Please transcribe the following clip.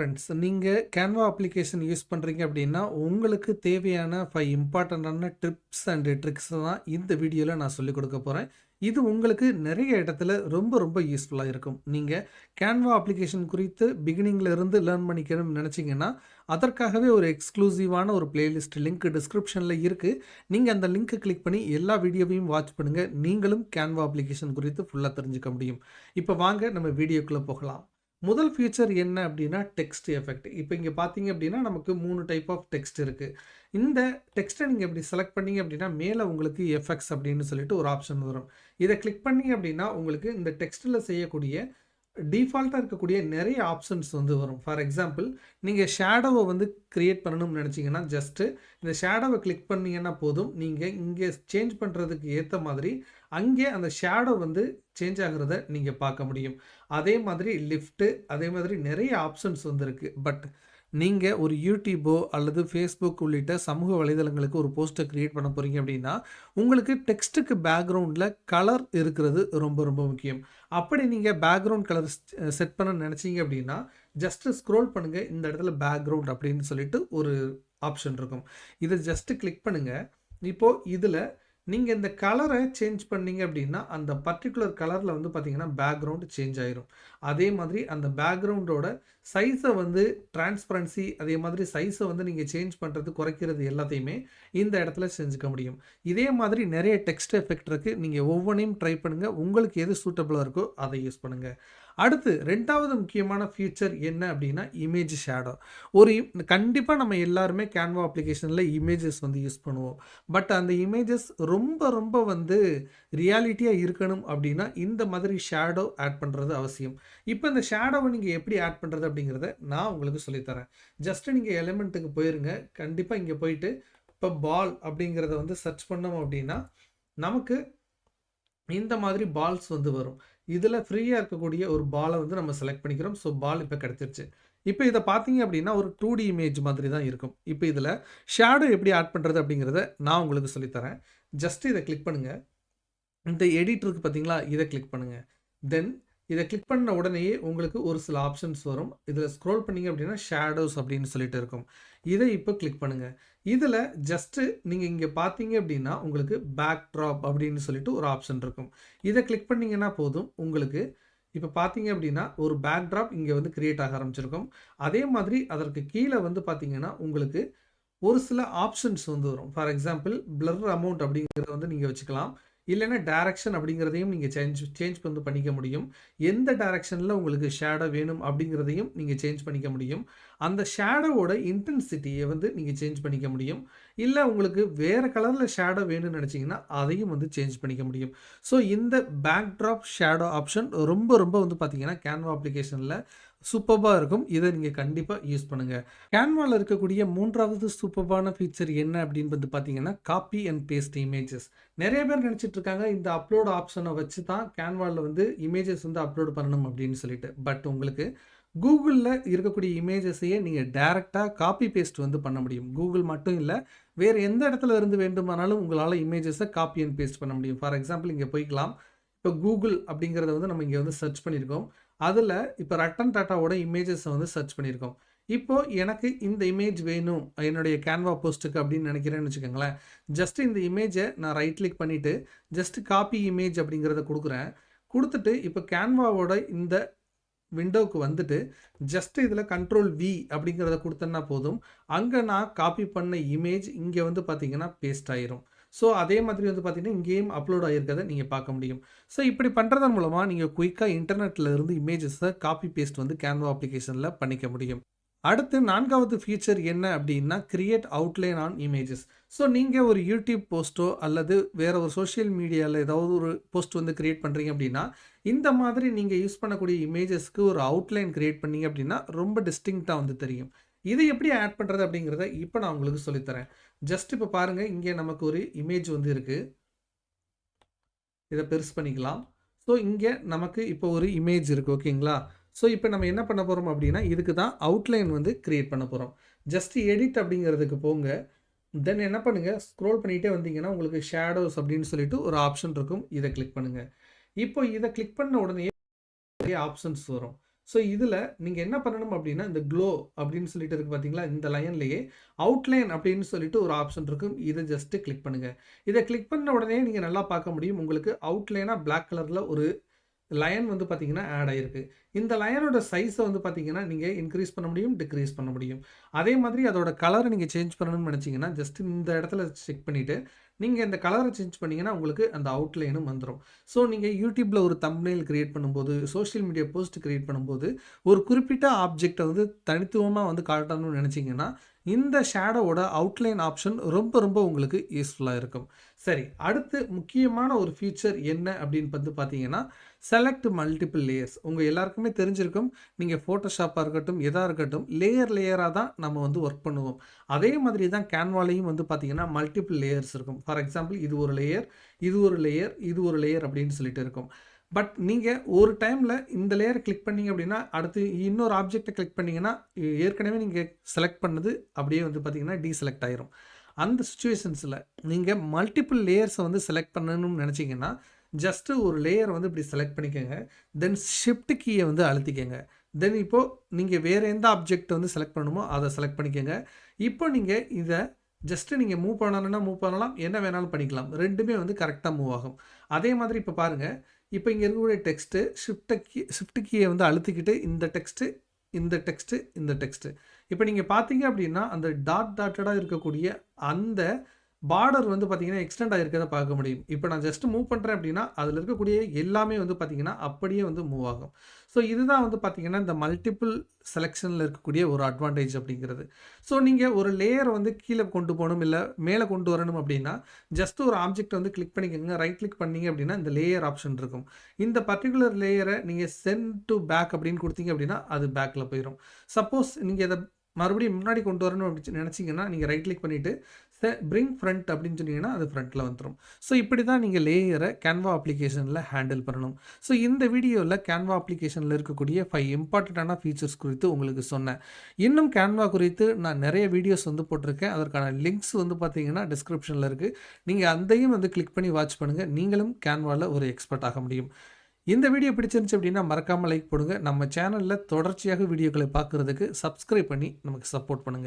Friends, நீங்கள் Canva application use பண்ணுறீங்க அப்படின்னா உங்களுக்கு தேவையான 5 இம்பார்ட்டண்ட்டான டிப்ஸ் அண்ட் ட்ரிக்ஸ் தான் இந்த வீடியோவில் நான் சொல்லிக் கொடுக்க போகிறேன். இது உங்களுக்கு நிறைய இடத்துல ரொம்ப ரொம்ப யூஸ்ஃபுல்லாக இருக்கும். நீங்கள் கேன்வா அப்ளிகேஷன் குறித்து பிகினிங்கில் இருந்து லேர்ன் பண்ணிக்கணும்னு நினச்சிங்கன்னா அதற்காகவே ஒரு எக்ஸ்க்ளூசிவான ஒரு பிளேலிஸ்ட் லிங்க் டிஸ்கிரிப்ஷனில் இருக்குது. நீங்கள் அந்த லிங்க்கை கிளிக் பண்ணி எல்லா வீடியோவையும் வாட்ச் பண்ணுங்கள். நீங்களும் கேன்வா அப்ளிகேஷன் குறித்து ஃபுல்லாக தெரிஞ்சுக்க முடியும். இப்போ வாங்க நம்ம வீடியோக்குள்ளே போகலாம். முதல் ஃபீச்சர் என்ன அப்படின்னா டெக்ஸ்ட் எஃபெக்ட். இப்போ இங்கே பார்த்தீங்க அப்படின்னா நமக்கு 3 டைப் ஆஃப் டெக்ஸ்ட் இருக்குது. இந்த டெக்ஸ்ட்டை நீங்கள் இப்படி செலக்ட் பண்ணீங்க அப்படின்னா மேலே உங்களுக்கு எஃபெக்ட்ஸ் அப்படின்னு சொல்லிட்டு ஒரு ஆப்ஷன் வரும். இதை கிளிக் பண்ணீங்க அப்படின்னா உங்களுக்கு இந்த டெக்ஸ்ட்டில் செய்யக்கூடிய டிஃபால்ட்டாக இருக்கக்கூடிய நிறைய ஆப்ஷன்ஸ் வந்து வரும். ஃபார் எக்ஸாம்பிள், நீங்கள் ஷேடோவை வந்து க்ரியேட் பண்ணணும்னு நினச்சிங்கன்னா ஜஸ்ட்டு இந்த ஷேடோவை கிளிக் பண்ணிங்கன்னா போதும். நீங்கள் இங்கே சேஞ்ச் பண்ணுறதுக்கு ஏற்ற மாதிரி அங்கே அந்த ஷேடோ வந்து சேஞ்ச் ஆகிறத நீங்கள் பார்க்க முடியும். அதே மாதிரி லிஃப்ட்டு, அதே மாதிரி நிறைய ஆப்ஷன்ஸ் வந்து இருக்குது. பட் நீங்கள் ஒரு யூடியூபோ அல்லது ஃபேஸ்புக் உள்ளிட்ட சமூக வலைதளங்களுக்கு ஒரு போஸ்ட்டை க்ரியேட் பண்ண போகிறீங்க அப்படின்னா உங்களுக்கு டெக்ஸ்ட்டுக்கு பேக்ரவுண்டில் கலர் இருக்கிறது ரொம்ப ரொம்ப முக்கியம். அப்படி நீங்கள் பேக்ரவுண்ட் கலர் செட் பண்ண நினச்சிங்க அப்படின்னா ஜஸ்ட்டு ஸ்க்ரோல் பண்ணுங்கள். இந்த இடத்துல பேக்ரவுண்ட் அப்படின்னு சொல்லிட்டு ஒரு ஆப்ஷன் இருக்கும். இதை ஜஸ்ட்டு கிளிக் பண்ணுங்கள். இப்போது இதில் நீங்கள் இந்த கலரை சேஞ்ச் பண்ணீங்க அப்படின்னா அந்த பர்டிகுலர் கலரில் வந்து பார்த்தீங்கன்னா பேக்ரவுண்ட் சேஞ்ச் ஆயிரும். அதே மாதிரி அந்த பேக்ரவுண்டோட சைஸை வந்து டிரான்ஸ்பரன்சி, அதே மாதிரி சைஸை வந்து நீங்கள் சேஞ்ச் பண்ணுறது குறைக்கிறது எல்லாத்தையுமே இந்த இடத்துல செஞ்சுக்க முடியும். இதே மாதிரி நிறைய டெக்ஸ்ட் எஃபெக்ட் இருக்குது. நீங்கள் ஒவ்வொன்றையும் ட்ரை பண்ணுங்கள். உங்களுக்கு எது சூட்டபுளாக இருக்கோ அதை யூஸ் பண்ணுங்கள். அடுத்து 2வது முக்கியமான ஃபீச்சர் என்ன அப்படின்னா இமேஜ் ஷேடோ. கண்டிப்பாக நம்ம எல்லாருமே கேன்வா அப்ளிகேஷனில் இமேஜஸ் வந்து யூஸ் பண்ணுவோம். பட் அந்த இமேஜஸ் ரொம்ப ரொம்ப வந்து ரியாலிட்டியாக இருக்கணும் அப்படின்னா இந்த மாதிரி ஷேடோ ஆட் பண்ணுறது அவசியம். இப்போ இந்த ஷேடோவை நீங்கள் எப்படி ஆட் பண்ணுறது அப்படிங்கிறத நான் உங்களுக்கு சொல்லித்தரேன். ஜஸ்ட்டு நீங்கள் எலிமெண்ட்டுக்கு போயிருங்க. கண்டிப்பாக இங்கே போயிட்டு இப்போ பால் அப்படிங்கிறத வந்து சர்ச் பண்ணோம் அப்படின்னா நமக்கு இந்த மாதிரி பால்ஸ் வந்து வரும். இதில் ஃப்ரீயாக இருக்கக்கூடிய ஒரு பாலை வந்து நம்ம செலக்ட் பண்ணிக்கிறோம். ஸோ பால் இப்போ கிடச்சிருச்சு. இப்போ இதை பார்த்தீங்க அப்படின்னா ஒரு 2D இமேஜ் மாதிரி தான் இருக்கும். இப்போ இதில் ஷேடோ எப்படி ஆட் பண்ணுறது அப்படிங்கிறத நான் உங்களுக்கு சொல்லித்தரேன். ஜஸ்ட் இதை கிளிக் பண்ணுங்கள். இந்த எடிட் இருக்குது பார்த்தீங்களா, இதை கிளிக் பண்ணுங்கள். தென் இதை கிளிக் பண்ண உடனேயே உங்களுக்கு ஒரு சில ஆப்ஷன்ஸ் வரும். இதில் ஸ்க்ரோல் பண்ணிங்க அப்படின்னா ஷேடோஸ் அப்படின்னு சொல்லிட்டு இருக்கும். இதை இப்போ கிளிக் பண்ணுங்கள். இதில் ஜஸ்ட்டு நீங்கள் இங்கே பார்த்தீங்க அப்படின்னா உங்களுக்கு பேக் ட்ராப் அப்படின்னு சொல்லிட்டு ஒரு ஆப்ஷன் இருக்கும். இதை கிளிக் பண்ணிங்கன்னா போதும். உங்களுக்கு இப்போ பார்த்தீங்க அப்படின்னா ஒரு பேக் ட்ராப் இங்கே வந்து கிரியேட் ஆக ஆரம்பிச்சிருக்கும். அதே மாதிரி அதற்கு கீழே வந்து பார்த்தீங்கன்னா உங்களுக்கு ஒரு சில ஆப்ஷன்ஸ் வந்து வரும். ஃபார் எக்ஸாம்பிள் பிளர் அமௌண்ட் அப்படிங்கிறத வந்து நீங்கள் வச்சுக்கலாம். இல்லைன்னா டைரக்ஷன் அப்படிங்கிறதையும் நீங்கள் சேஞ்ச் வந்து பண்ணிக்க முடியும். எந்த டைரக்ஷனில் உங்களுக்கு ஷேடோ வேணும் அப்படிங்கிறதையும் நீங்கள் சேஞ்ச் பண்ணிக்க முடியும். அந்த ஷேடோவோட இன்டென்சிட்டியை வந்து நீங்கள் சேஞ்ச் பண்ணிக்க முடியும். இல்லை உங்களுக்கு வேறு கலரில் ஷேடோ வேணும்னு நினச்சிங்கன்னா அதையும் வந்து சேஞ்ச் பண்ணிக்க முடியும். ஸோ இந்த பேக் ட்ராப் ஷேடோ ஆப்ஷன் ரொம்ப ரொம்ப வந்து பார்த்தீங்கன்னா கேன்வா அப்ளிகேஷனில் சூப்பர்பாக இருக்கும். இதை நீங்கள் கண்டிப்பாக யூஸ் பண்ணுங்கள். கேன்வாவில் இருக்கக்கூடிய 3வது சூப்பர்பான ஃபீச்சர் என்ன அப்படின்னு வந்து பார்த்தீங்கன்னா காப்பி அண்ட் பேஸ்ட் இமேஜஸ். நிறைய பேர் நினச்சிட்டு இருக்காங்க இந்த அப்லோட் ஆப்ஷனை வச்சு தான் கேன்வாவில் வந்து இமேஜஸ் வந்து அப்லோட் பண்ணணும் அப்படின்னு சொல்லிட்டு. பட் உங்களுக்கு கூகுளில் இருக்கக்கூடிய இமேஜஸையே நீங்கள் டைரெக்டாக காப்பி பேஸ்ட் வந்து பண்ண முடியும். கூகுள் மட்டும் இல்லை, வேறு எந்த இடத்துல இருந்து வேண்டுமானாலும் உங்களால் இமேஜஸை காப்பி அண்ட் பேஸ்ட் பண்ண முடியும். ஃபார் எக்ஸாம்பிள் இங்கே போய்க்கலாம். இப்போ கூகுள் அப்படிங்கிறத வந்து நம்ம இங்கே வந்து சர்ச் பண்ணியிருக்கோம். அதில் இப்போ ரட்டன் டாட்டாவோட இமேஜஸை வந்து சர்ச் பண்ணியிருக்கோம். இப்போது எனக்கு இந்த இமேஜ் வேணும் என்னுடைய கேன்வா போஸ்ட்டுக்கு அப்படின்னு நினைக்கிறேன்னு வச்சுக்கோங்களேன். ஜஸ்ட்டு இந்த இமேஜை நான் ரைட் கிளிக் பண்ணிவிட்டு ஜஸ்ட்டு காப்பி இமேஜ் அப்படிங்கிறத கொடுக்குறேன். கொடுத்துட்டு இப்போ கேன்வாவோட இந்த விண்டோவுக்கு வந்துட்டு ஜஸ்ட்டு இதில் Ctrl+V அப்படிங்கிறத கொடுத்தேன்னா போதும். அங்கே நான் காப்பி பண்ண இமேஜ் இங்கே வந்து பார்த்தீங்கன்னா பேஸ்ட் ஆயிரும். ஸோ அதே மாதிரி வந்து பார்த்தீங்கன்னா இங்கேயும் அப்லோட் ஆகிருக்கிறத நீங்கள் பார்க்க முடியும். ஸோ இப்படி பண்ணுறதன் மூலமாக நீங்கள் குயிக்காக இன்டர்நெட்டில் இருந்து இமேஜஸை காப்பி பேஸ்ட் வந்து கேன்வா அப்ளிகேஷனில் பண்ணிக்க முடியும். அடுத்து 4வது ஃபீச்சர் என்ன அப்படின்னா create outline on images. So நீங்கள் ஒரு யூடியூப் போஸ்ட்டோ அல்லது வேறு ஒரு சோஷியல் மீடியாவில் ஏதாவது ஒரு போஸ்ட் வந்து கிரியேட் பண்ணுறீங்க அப்படின்னா இந்த மாதிரி நீங்கள் யூஸ் பண்ணக்கூடிய இமேஜஸ்க்கு ஒரு அவுட்லைன் கிரியேட் பண்ணீங்க அப்படின்னா ரொம்ப டிஸ்டிங்க்டாக வந்து தெரியும். இதை எப்படி ஆட் பண்ணுறது அப்படிங்கிறத இப்போ நான் உங்களுக்கு சொல்லித்தரேன். ஜஸ்ட் இப்போ பாருங்கள், இங்கே நமக்கு ஒரு இமேஜ் வந்து இருக்குது. இதை பெருசு பண்ணிக்கலாம். ஸோ இங்கே நமக்கு இப்போ ஒரு இமேஜ் இருக்குது. ஓகேங்களா? ஸோ இப்போ நம்ம என்ன பண்ண போகிறோம் அப்படின்னா இதுக்கு தான் அவுட்லைன் வந்து கிரியேட் பண்ண போகிறோம். ஜஸ்ட் எடிட் அப்படிங்கிறதுக்கு போங்க. தென் என்ன பண்ணுங்கள், ஸ்க்ரோல் பண்ணிகிட்டே வந்தீங்கன்னா உங்களுக்கு ஷேடோஸ் அப்படின்னு சொல்லிட்டு ஒரு ஆப்ஷன் இருக்கும். இதை கிளிக் பண்ணுங்கள். இப்போ இதை கிளிக் பண்ண உடனே நிறைய ஆப்ஷன்ஸ் வரும். ஸோ இதில நீங்க என்ன பண்ணணும் அப்படின்னா, இந்த க்ளோ அப்படின்னு சொல்லிட்டு இருக்கு பார்த்தீங்களா? இந்த லைன்லேயே அவுட்லைன் அப்படின்னு சொல்லிட்டு ஒரு ஆப்ஷன் இருக்கும். இத ஜஸ்ட் கிளிக் பண்ணுங்க. இத கிளிக் பண்ண உடனே நீங்க நல்லா பார்க்க முடியும். உங்களுக்கு அவுட்லைனா பிளாக் கலர்ல ஒரு லயன் வந்து பார்த்தீங்கன்னா, ஆட் ஆயிருக்கு. இந்த லயனோட சைஸ வந்து பார்த்தீங்கன்னா, நீங்க இன்கிரீஸ் பண்ண முடியும், டிக்ரீஸ் பண்ண முடியும். அதே மாதிரி அதோட கலர நீங்க சேஞ்ச் பண்ணணும்னு நெனச்சீங்கன்னா, ஜஸ்ட் இந்த இடத்துல செக் பண்ணிட்டு, நீங்க இந்த கலர சேஞ்ச் பண்ணீங்கன்னா, உங்களுக்கு அந்த அவுட்லைனும் வந்துரும். ஸோ நீங்க YouTubeல ஒரு தம்ப்நெயில் கிரியேட் பண்ணும்போது, சோசியல் மீடியா போஸ்ட் கிரியேட் பண்ணும்போது, ஒரு குறிப்பிட்ட ஆப்ஜெக்ட்ட வந்து தனித்துவமா வந்து காட்டணும்னு நெனச்சீங்கன்னா, இந்த ஷேடோவோட அவுட்லைன் ஆப்ஷன் ரொம்ப ரொம்ப உங்களுக்கு யூஸ்ஃபுல்லா இருக்கும். சரி, அடுத்து முக்கியமான ஒரு ஃபீச்சர் என்ன அப்படின்னு வந்து பார்த்தீங்கன்னா, செலக்ட் மல்டிபிள் லேயர்ஸ். உங்க எல்லாருக்குமே தெரிஞ்சிருக்கும். நீங்க Photoshopஆ இருக்கட்டும், எதா இருக்கட்டும், லேயரா தான் நம்ம வந்து ஒர்க் பண்ணுவோம். அதே மாதிரி தான் Canvaலயும் வந்து பார்த்தீங்கன்னா, மல்டிபிள் லேயர்ஸ் இருக்கும். ஃபார் எக்ஸாம்பிள் இது ஒரு லேயர், இது ஒரு லேயர், இது ஒரு லேயர் அப்படின்னு சொல்லிட்டு இருக்கும். பட் நீங்க ஒரு டைம்ல இந்த லேயர கிளிக் பண்ணீங்க அப்படின்னா, அடுத்து இன்னொரு ஆப்ஜெக்ட்ட கிளிக் பண்ணீங்கன்னா, ஏற்கனவே நீங்க செலக்ட் பண்ணது அப்படியே வந்து பார்த்தீங்கன்னா, டீசெலக்ட் ஆயிரும். அந்த சிச்சுவேஷன்ஸ்ல நீங்க மல்டிபிள் லேயர்ஸ வந்து செலக்ட் பண்ணணும்னு நெனச்சீங்கன்னா, ஜஸ்ட் ஒரு லேயர் வந்து இப்படி செலக்ட் பண்ணிக்கங்க. தென் ஷிஃப்ட் கீய வந்து அழுத்திக்கங்க. தென் இப்போ நீங்க வேற எந்த ஆப்ஜெக்ட் வந்து செலக்ட் பண்ணணுமோ, அத செலக்ட் பண்ணிக்கங்க. இப்போ நீங்க இத ஜஸ்ட் நீங்க மூவ் பண்ணணும்னா மூவ் பண்ணலாம். என்ன வேணாலும் பண்ணிக்கலாம். 2மே வந்து கரெக்ட்டா மூவ் ஆகும். அதே மாதிரி இப்ப பாருங்க. இப்ப இங்க இருக்கக்கூடிய டெக்ஸ்ட் ஷிஃப்ட் கீய வந்து அழுத்திக்கிட்டு இந்த டெக்ஸ்ட், இந்த டெக்ஸ்ட், இந்த டெக்ஸ்ட். இப்ப நீங்க பார்த்தீங்க அப்படின்னா, அந்த டாட்டடா இருக்கக்கூடிய அந்த பார்டர் வந்து பார்த்தீங்கன்னா, எக்ஸ்டெண்ட் ஆகியிருக்கிறத பார்க்க முடியும். இப்ப நான் ஜஸ்ட் மூவ் பண்றேன் அப்படின்னா, அதில இருக்கக்கூடிய எல்லாமே வந்து பார்த்தீங்கன்னா, அப்படியே வந்து மூவ் ஆகும். ஸோ இதுதான் வந்து பார்த்தீங்கன்னா, இந்த மல்டிபிள் செலக்ஷன்ல இருக்கக்கூடிய ஒரு அட்வான்டேஜ் அப்படிங்கிறது. ஸோ நீங்க ஒரு லேயர வந்து கீழ கொண்டு போணும், இல்ல மேல கொண்டு வரணும் அப்படின்னா, ஜஸ்ட் ஒரு ஆப்ஜெக்ட்ட வந்து கிளிக் பண்ணிக்கங்க. ரைட் கிளிக் பண்ணீங்க அப்படின்னா, இந்த லேயர் ஆப்ஷன் இருக்கும். இந்த பர்ட்டிகுலர் லேயர நீங்க சென்ட் டூ பேக் அப்படின்னு குடுத்தீங்க அப்படின்னா, அது பேக்ல போயிரும். சப்போஸ் நீங்க இத மறுபடியும் முன்னாடி கொண்டு வரணும் அப்படி நெனச்சீங்கன்னா, நீங்க ரைட் கிளிக் பண்ணிட்டு பிரிங் ஃப்ரண்ட் அப்படின்னு சொன்னீங்கன்னா, அது ஃப்ரண்ட்ல வந்துரும். ஸோ இப்படி தான் நீங்க லேயர Canva அப்ளிகேஷன்ல ஹேண்டில் பண்ணணும். ஸோ இந்த வீடியோல Canva அப்ளிகேஷன்ல இருக்கக்கூடிய 5 இம்பார்ட்டன்ட்டான ஃபீச்சர்ஸ் குறித்து உங்களுக்கு சொன்னேன். இன்னும் Canva குறித்து நான் நெறைய வீடியோஸ் வந்து போட்டிருக்கேன். அதற்கான லிங்க்ஸ் வந்து பார்த்தீங்கன்னா, டிஸ்கிரிப்ஷன்ல இருக்கு. நீங்க அதையும் வந்து கிளிக் பண்ணி வாட்ச் பண்ணுங்க. நீங்களும் Canvaல ஒரு எக்ஸ்பர்ட் ஆக முடியும். இந்த வீடியோ பிடிச்சிருந்துச்சு அப்படின்னா, மறக்காம லைக் போடுங்க. நம்ம சேனல்ல தொடர்ச்சியாக வீடியோக்களை பார்க்கறதுக்கு சப்ஸ்கிரைப் பண்ணி நமக்கு சப்போர்ட் பண்ணுங்க.